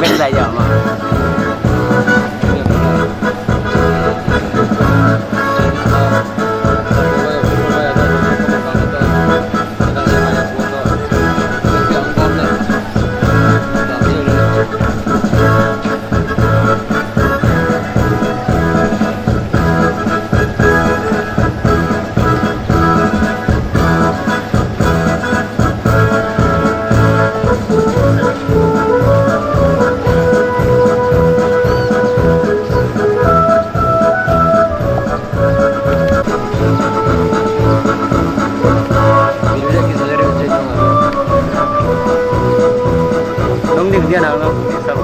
Biết là giờ mà dia nào không sao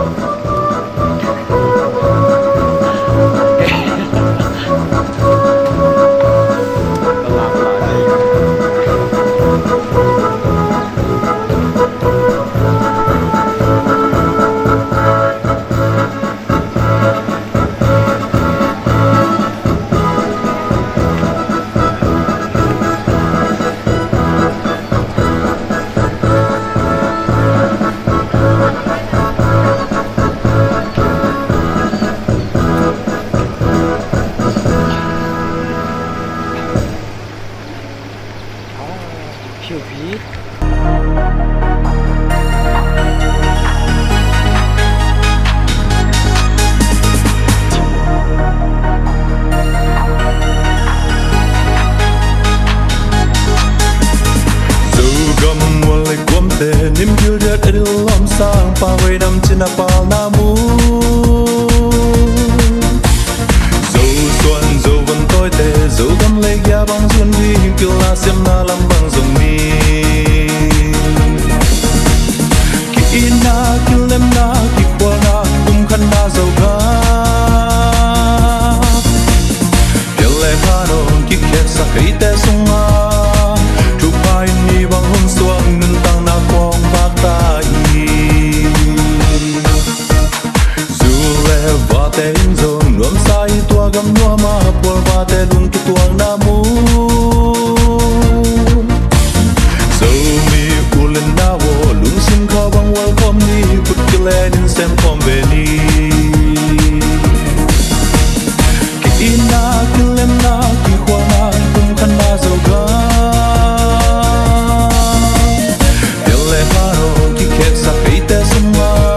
hiểu phí nim gyudat edilom sang pawai dam cinapal namu dâu xuân dâu vân tôi tê dâu gam lấy gia băng duyên đi kêu la xem na lam băng dòng mi ki na kêu lem na ki kwa na khăn na dâu ga kêu le hano ki khe sa kai te sung a tu pai ni băng hôn xuân nên tăng na quang bạc ta và tên dồn nuông sai tua gam nua ma por và tên luôn cái tuang namu so mi kulen na wo lung sim kha bang welcome ni put kile in sem company ki ina kilem na ki khwa na kum khan na zo ga ele haro ki khet sa kai te suma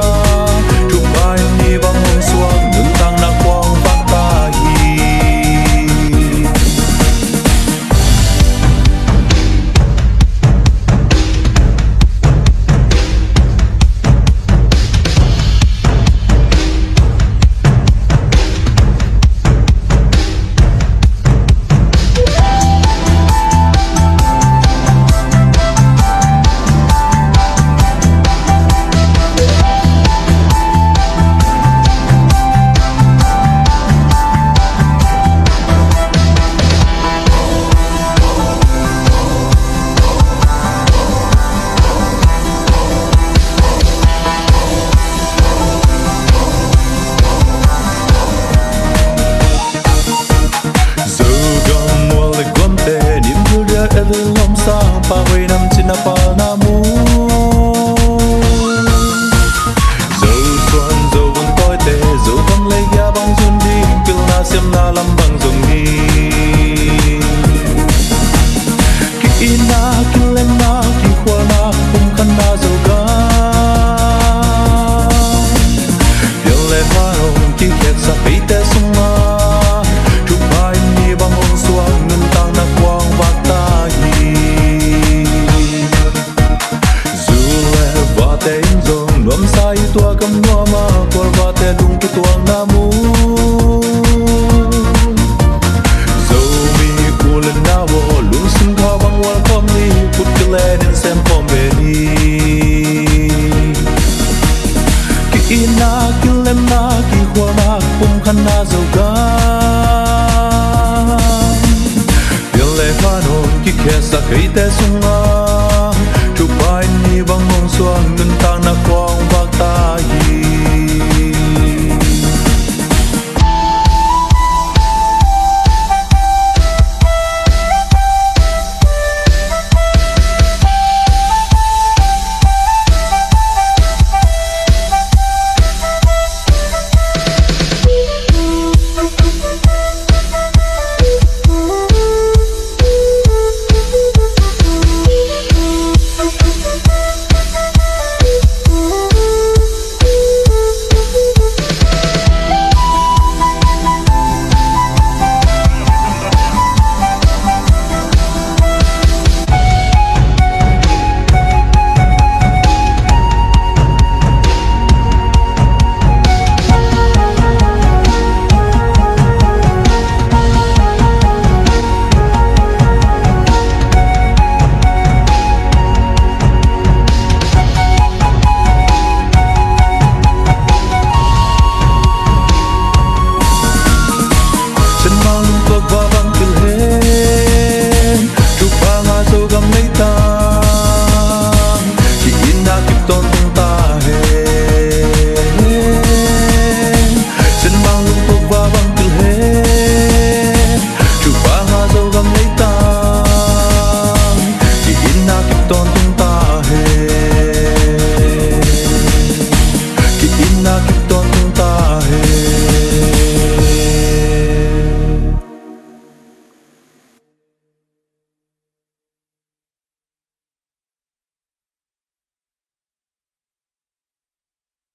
lom sang pawai nam cinapal namu dâu xuân dâu vân tôi tê dâu gam lấy gia băng duyên đi kêu na xem na lam băng dòng đi ki na kêu lem na ki khwa na kum khan na dâu ga kêu le hano ki khet sa kai te sung a tu pai ni băng hôn xuân nên tăng na quang bạc ta tên dồn nuông sai tua gam nua ma por va te lung ki tuang namu dâu mi kulen na wo lung sim kha bang welcome ni put kile in sem company ki ina kilem na ki khwa na kum khan na zo ga le hano ki khe sa kai te sunga tu pai ni bang hong suang nun ta na kwang bak ta